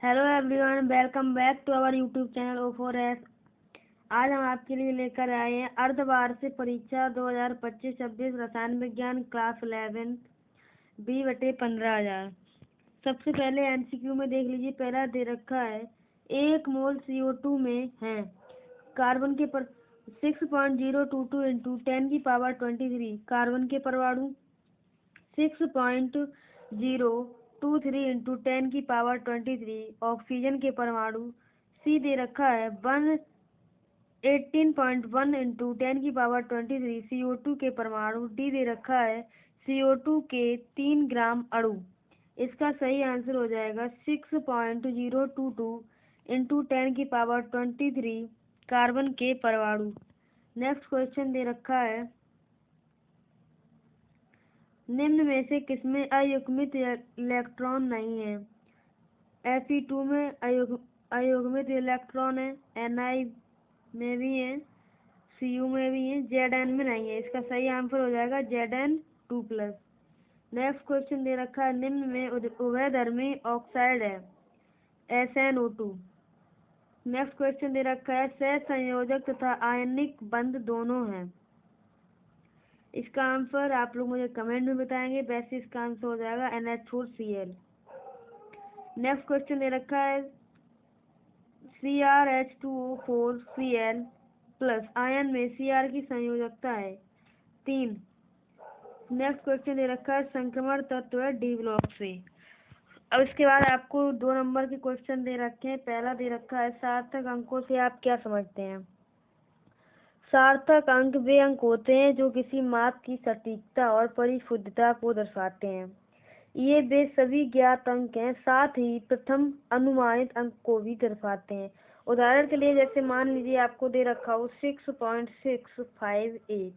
Hello everyone, welcome back to our YouTube channel O4S। आज हम आपके लिए लेकर आए हैं अर्धवार्षिक परीक्षा 2025-26 रसायन विज्ञान क्लास 11 B/15,000। सबसे पहले MCQ में देख लीजिए। पहला दे रखा है 1 मोल CO2 में है कार्बन के पर 6.022 इंटू 10⁻23 कार्बन के परमाणु, 6.023 इंटू 10⁻23 ऑक्सीजन के परमाणु। सी दे रखा है 18.1 इंटू 10⁻23 CO2 के परमाणु। डी दे रखा है CO2 के 3 ग्राम अणु। इसका सही आंसर हो जाएगा 6.022 इंटू 10⁻23 कार्बन के परमाणु। नेक्स्ट क्वेश्चन दे रखा है निम्न में से किसमें अयुग्मित इलेक्ट्रॉन नहीं है। Fe2 में अयुग्मित इलेक्ट्रॉन है, Na में भी है, Cu में भी है, Zn में नहीं है। इसका सही आंसर हो जाएगा Zn2+। नेक्स्ट क्वेश्चन दे रखा है निम्न में उभयधर्मी ऑक्साइड है, SnO2। नेक्स्ट क्वेश्चन दे रखा है सहसंयोजक तथा आयनिक बंध दोनों हैं। इसका आंसर आप लोग मुझे कमेंट में बताएंगे। वैसे इसका आंसर हो जाएगा NH4Cl। नेक्स्ट क्वेश्चन दे रखा है CrH2O4Cl+ आयन में Cr की संयोजकता है 3। नेक्स्ट क्वेश्चन दे रखा है संक्रमण तत्व है डी ब्लॉक से। अब इसके बाद आपको 2 नंबर के क्वेश्चन दे रखे हैं। पहला दे रखा है सार्थक अंकों से आप क्या समझते हैं। सार्थक अंक वे अंक होते हैं जो किसी माप की सटीकता और परिशुद्धता को दर्शाते हैं। ये वे सभी ज्ञात अंक हैं, साथ ही प्रथम अनुमानित अंक को भी दर्शाते हैं। उदाहरण के लिए जैसे मान लीजिए आपको दे रखा हो 6.658,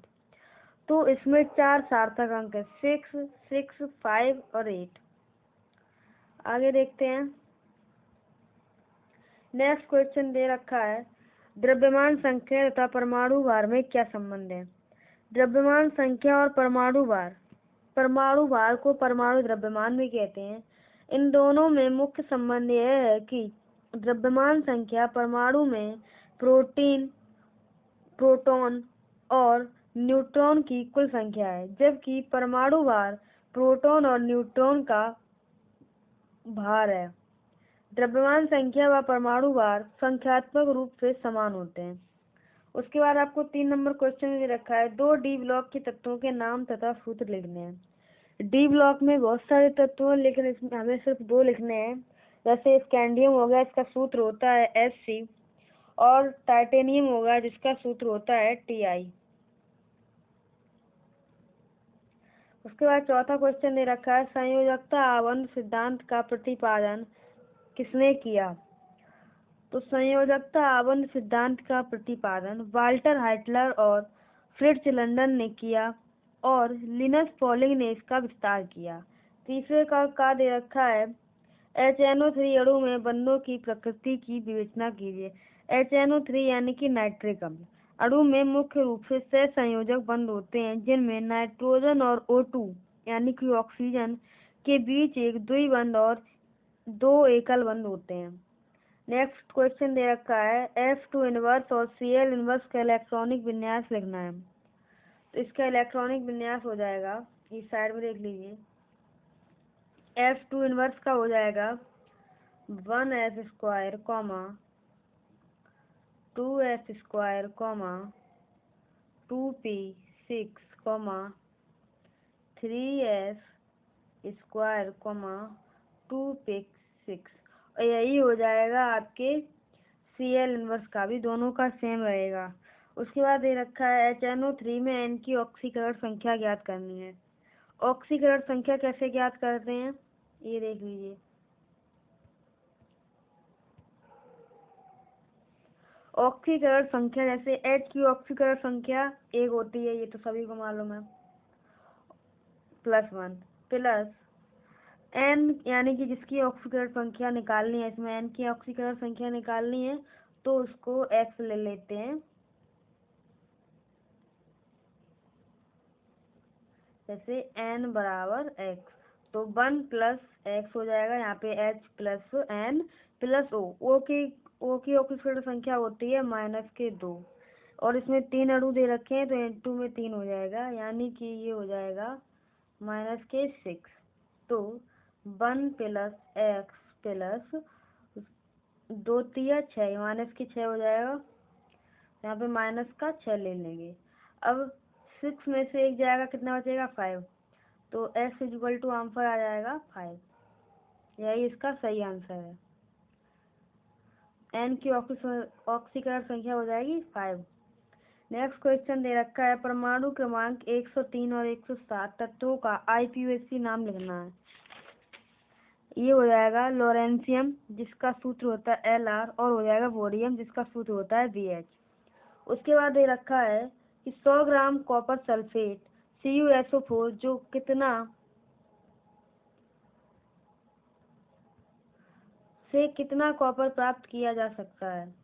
तो इसमें 4 सार्थक अंक है 6, 6, 5 और 8। आगे देखते हैं। नेक्स्ट क्वेश्चन दे रखा है द्रव्यमान संख्या तथा परमाणु भार में क्या संबंध है। द्रव्यमान संख्या और परमाणु भार को परमाणु द्रव्यमान भी कहते हैं। इन दोनों में मुख्य संबंध यह है कि द्रव्यमान संख्या परमाणु में प्रोटॉन और न्यूट्रॉन की कुल संख्या है, जबकि परमाणु भार प्रोटॉन और न्यूट्रॉन का भार है। द्रव्यमान संख्या व परमाणु भार संख्यात्मक रूप से समान होते हैं। उसके बाद आपको 3 नंबर क्वेश्चन दे रखा है 2 डी ब्लॉक के तत्वों के नाम तथा सूत्र लिखने हैं। डी ब्लॉक में बहुत सारे तत्व हैं, लेकिन इसमें हमें सिर्फ 2 लिखने हैं। जैसे स्कैंडियम हो गया, इसका सूत्र होता है Sc, और टाइटेनियम होगा जिसका सूत्र होता है Ti। उसके बाद चौथा क्वेश्चन दे रखा है संयोजकता आबंध सिद्धांत का प्रतिपादन किसने किया। तो संयोजकता आबंध सिद्धांत का प्रतिपादन वाल्टर हाइटलर और फ्रिट्ज लंडन ने किया और लिनस पॉलिंग ने इसका विस्तार किया। तीसरे का दे रखा है HNO3 अणु में बंधों की प्रकृति की विवेचना कीजिए। HNO3 यानी कि नाइट्रिक अम्ल अणु में मुख्य रूप से सहसंयोजक बंध होते हैं, जिनमें नाइट्रोजन और O2 यानी कि ऑक्सीजन के बीच एक द्विबंध और 2 एकल बंध होते हैं। नेक्स्ट क्वेश्चन दे रखा है F2 इनवर्स और Cl इनवर्स का इलेक्ट्रॉनिक विन्यास लिखना है। तो इसका इलेक्ट्रॉनिक विन्यास हो जाएगा, इस साइड में देख लीजिए। F2 इनवर्स का हो जाएगा 1s square, 2s square, 2p6, 3s square, 2p6। और यही हो जाएगा आपके Cl इनवर्स का भी, दोनों का सेम रहेगा। उसके बाद दे रखा है HNO3 में N की ऑक्सीकरण संख्या ज्ञात करनी है। ऑक्सीकरण संख्या कैसे ज्ञात करते हैं ये देख लीजिए। ऑक्सीकरण संख्या जैसे H की ऑक्सीकरण संख्या 1 होती है, ये तो सभी को मालूम है, +1 प्लस N यानी कि जिसकी ऑक्सीकरण संख्या निकालनी है, इसमें N की ऑक्सीकरण संख्या निकालनी है तो उसको X ले लेते हैं। जैसे N बराबर X, तो 1 प्लस एक्स हो जाएगा, यहाँ पे H plus N plus O. O की ऑक्सीकरण संख्या होती है -2, और इसमें 3 अणु दे रखे हैं तो N2 में 3 हो जाएगा, यानी कि ये हो जाएगा -6। तो 1 प्लस एक्स प्लस 2 तिया 6, -6 हो जाएगा, यहाँ पे -6 ले लेंगे। अब 6 में से 1 जाएगा, कितना बचेगा 5, तो x इक्वल टू आंसर आ जाएगा 5। यही इसका सही आंसर है। n की ऑक्सीकरण संख्या हो जाएगी 5। नेक्स्ट क्वेश्चन दे रखा है, परमाणु क्रमांक 103 और 107 तत्वों का IUPAC नाम लिखना है। ये हो जाएगा लॉरेंशियम, जिसका सूत्र होता है Lr, और हो जाएगा बोरियम, जिसका सूत्र होता है Bh। उसके बाद दे रखा है कि 100 ग्राम कॉपर सल्फेट CuSO4 जो कितना कॉपर प्राप्त किया जा सकता है।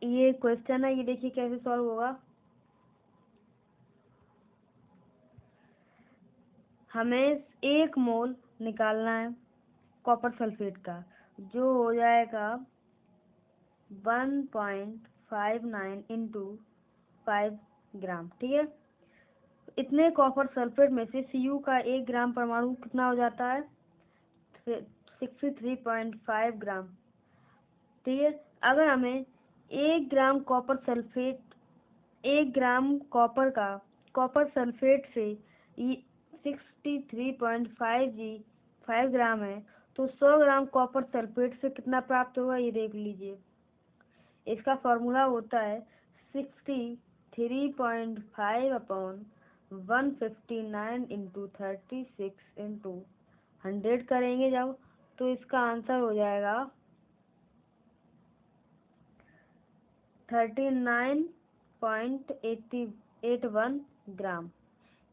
ये क्वेश्चन है, ये देखिए कैसे सॉल्व होगा। हमें 1 मोल निकालना है कॉपर सल्फेट का, जो हो जाएगा 1.59 इंटू 5 ग्राम, ठीक है। इतने कॉपर सल्फेट में से Cu का 1 ग्राम परमाणु कितना हो जाता है, 63.5 ग्राम, ठीक है। अगर हमें 1 gram copper sulphate, 1 gram copper sulphate से 63.5 ग्राम है, तो 100 ग्राम कॉपर सल्फेट से कितना प्राप्त होगा, ये देख लीजिए। इसका फॉर्मूला होता है 63.5 अपॉन 159 इंटू 36 इंटू 100 करेंगे जब, तो इसका आंसर हो जाएगा 39.81 ग्राम।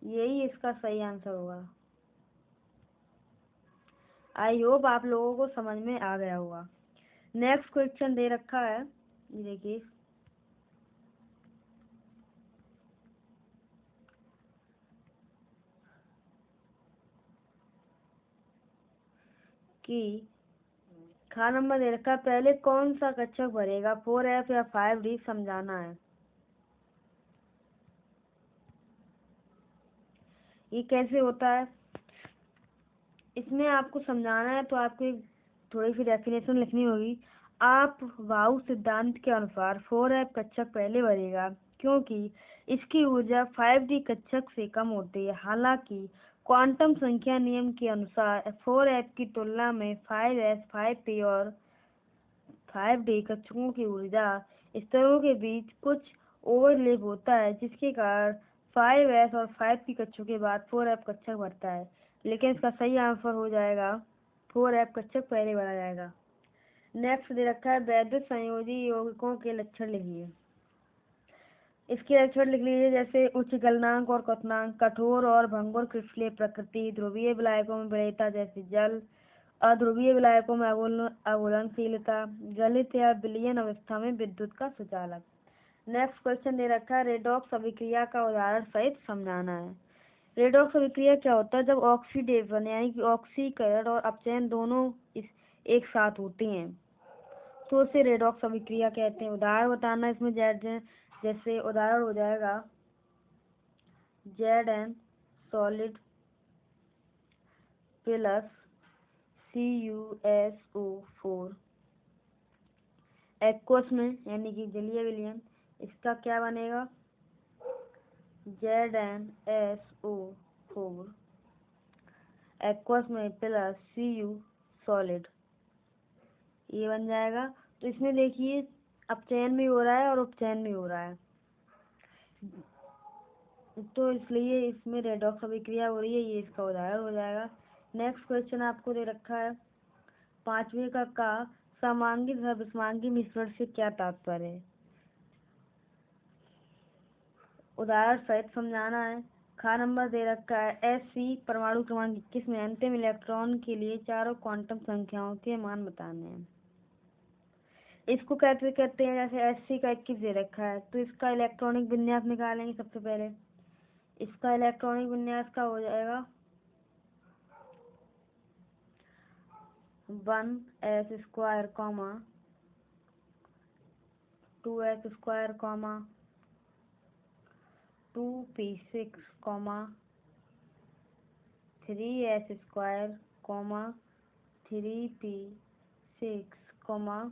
यही इसका सही आंसर होगा। आई होप आप लोगों को समझ में आ गया होगा। नेक्स्ट क्वेश्चन दे रखा है, ये देखिए, कि खा नंबर दे रखा है, पहले कौन सा कक्षक भरेगा, 4F या 5D, समझाना है। ये कैसे होता है, इसमें आपको समझाना है तो आपको थोड़ी सी डेफिनेशन लिखनी होगी। आप वायु सिद्धांत के अनुसार 4F कक्षक पहले भरेगा, क्योंकि इसकी ऊर्जा 5D कक्षक से कम होती है। हालांकि क्वांटम संख्या नियम के अनुसार 4F की तुलना में 5S, 5P और 5D कक्षकों की ऊर्जा स्तरों के बीच कुछ ओवरलैप होता है, जिसके कारण 5S और 5P कक्षकों के बाद 4F कक्षक भरता है। लेकिन इसका सही आंसर हो जाएगा 4F कक्षक पहले भरा जाएगा। नेक्स्ट दे रखा है, वैद्युत संयोजी यौगिकों के लक्षण लिखिए। इसके लक्षण लिख लीजिए, जैसे उच्च गलनांक और क्वथनांक, कठोर और भंगुर क्रिस्टलीय प्रकृति, ध्रुवीय विलायकों में वरीयता जैसे जल, अध्रुवीय विलायकों में अघुलनशीलता, गलित या विलयन अवस्था में विद्युत का सुचालक। नेक्स्ट क्वेश्चन दे रखा है, रेडॉक्स अभिक्रिया का उदाहरण सहित समझाना है। रेडॉक्स अभिक्रिया क्या होता है, जब ऑक्सीडेशन यानी कि ऑक्सीकरण और अपचयन दोनों एक साथ होती हैं तो उसे रेडॉक्स अभिक्रिया कहते हैं। उदाहरण बताना इसमें, जैसे उदाहरण हो जाएगा Zn solid plus CuSO4 aqueous में यानी कि जलीय विलयन, इसका क्या बनेगा ZnSO4 एक्वस में प्लस Cu सॉलिड, ये बन जाएगा। तो इसमें देखिए अपचयन भी हो रहा है और उपचयन भी हो रहा है, तो इसलिए इसमें रेडॉक्स अभिक्रिया हो रही है, ये इसका उदाहरण हो जाएगा। नेक्स्ट क्वेश्चन आपको दे रखा है, 5वें का समांगी तथा विषमांगी मिश्रण से क्या तात्पर्य है, उदाहरण सहित समझाना है। खा नंबर दे रखा है, Sc परमाणु क्रमांक 21 में अंतिम इलेक्ट्रॉन के लिए चारों क्वांटम संख्याओं के मान बताने हैं। इसको कैसे करते हैं, जैसे Sc का 21 दे रखा है, तो इसका इलेक्ट्रॉनिक विन्यास निकालेंगे। सबसे पहले इसका इलेक्ट्रॉनिक विन्यास का हो जाएगा 1s square comma 2s square comma 2p6 comma 3s square comma 3p6 comma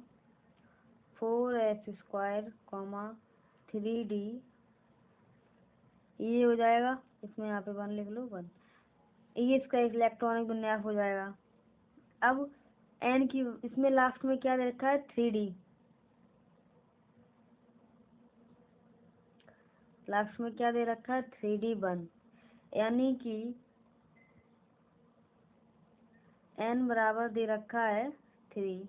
4s square comma 3d, ये हो जाएगा। इसमें यहाँ पे 1 लिख लो, 1। ये इसका इलेक्ट्रॉनिक विन्यास हो जाएगा। अब n की इसमें लास्ट में क्या दे रखा है, 3d। लास्ट में क्या दे रखा है, 3d1, यानी कि n बराबर दे रखा है 3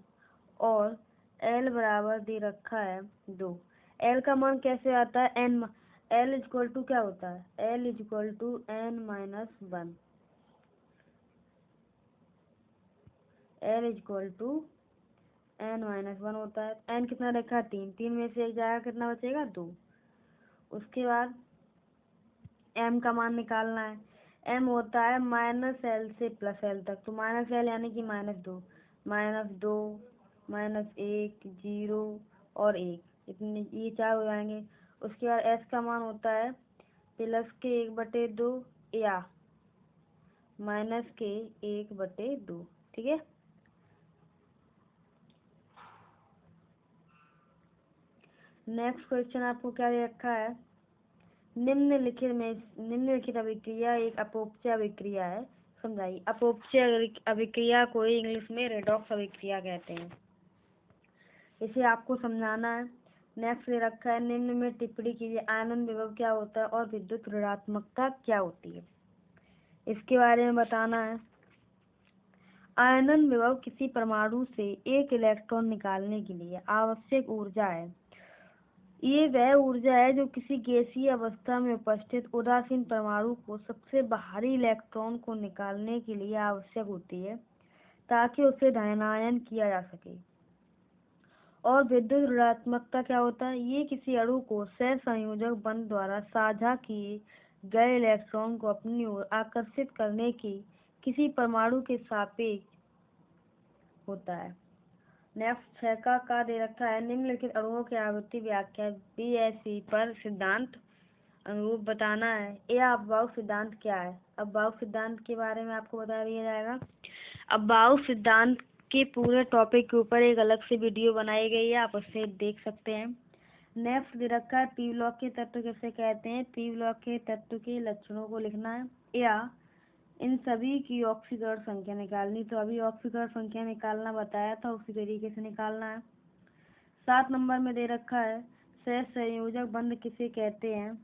और l बराबर दे रखा है 2। l का मान कैसे आता है, l इक्वल टू क्या होता है, l equal to n minus 1। l equal to n minus 1 होता है। n कितना रखा है, 3। 3 में से 1 जाएगा, कितना बचेगा, 2। उसके बाद m का मान निकालना है। m होता है -l से +l तक, तो -l यानी कि -2, -2 -1 0 और 1, इतने ये 4 हो जाएंगे। उसके बाद s का मान होता है +1/2 या -1/2, ठीक है। नेक्स्ट क्वेश्चन आपको क्या दे रखा है, निम्नलिखित अभिक्रिया एक अपौपचय अभिक्रिया है, समझाइए। अपौपचय अभिक्रिया को इंग्लिश में रेडॉक्स अभिक्रिया कहते हैं, इसे आपको समझाना है। नेक्स्ट दे रखा है, निम्न में टिप्पणी कीजिए, आयनन विभव क्या होता है और विद्युत ऋणात्मकता क्या होती है, इसके बारे में बताना है। आयनन विभव किसी परमाणु से एक इलेक्ट्रॉन निकालने के लिए आवश्यक ऊर्जा है। ये वह ऊर्जा है जो किसी गैसीय अवस्था में उपस्थित उदासीन परमाणु को सबसे बाहरी इलेक्ट्रॉन को निकालने के लिए आवश्यक होती है, ताकि उसे धनायन किया जा सके। और विद्युत ऋणात्मकता क्या होता है, ये किसी अणु को सहसंयोजक बंध द्वारा साझा किए गए इलेक्ट्रॉन को अपनी ओर आकर्षित करने की किसी परमाणु के सापेक्ष होता है। नेक्स्ट 6 का दे रखा है, निम्नलिखित अणुओं की आवृत्ति व्याख्या BSE पर सिद्धांत अनुरूप बताना है। यह अफबाउ सिद्धांत क्या है, अफबाउ सिद्धांत के बारे में आपको बता दिया जाएगा। अफबाउ सिद्धांत के पूरे टॉपिक के ऊपर एक अलग से वीडियो बनाई गई है, आप उसे देख सकते हैं। नेक्स्ट दे रखा है, पी ब्लॉक के तत्व किसे कहते हैं, पी ब्लॉक के तत्व के लक्षणों को लिखना है या इन सभी की ऑक्सीकरण संख्या निकालनी। तो अभी ऑक्सीकरण संख्या निकालना बताया था, उसी तरीके से निकालना है। 7 नंबर में दे रखा है, सहसंयोजक बंध किसे कहते हैं,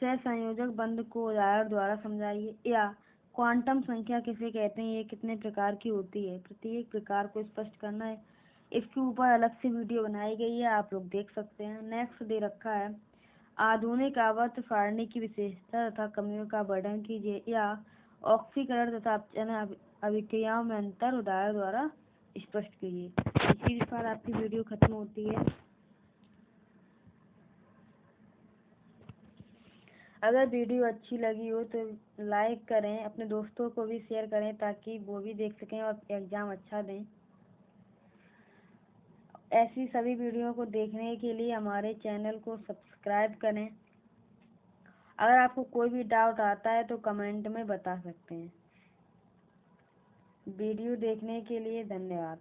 सहसंयोजक बंध को उदाहरण द्वारा समझाइए। या क्वांटम संख्या किसे कहते हैं, ये कितने प्रकार की होती है, प्रत्येक प्रकार को स्पष्ट करना है। इसके ऊपर अलग से वीडियो बनाई गई है, आप लोग देख सकते हैं। नेक्स्ट दे रखा है, आधुनिक आवर्त सारणी की विशेषता तथा कमियों का वर्णन कीजिए या ऑक्सीकरण तथा अपचयन अभिक्रियाओं में अंतर उदाहरण द्वारा स्पष्ट कीजिए। इसी के साथ आपकी वीडियो खत्म होती है। अगर वीडियो अच्छी लगी हो तो लाइक करें, अपने दोस्तों को भी शेयर करें ताकि वो भी देख सकें और एग्ज़ाम अच्छा दें। ऐसी सभी वीडियो को देखने के लिए हमारे चैनल को सब्सक्राइब करें। अगर आपको कोई भी डाउट आता है तो कमेंट में बता सकते हैं। वीडियो देखने के लिए धन्यवाद।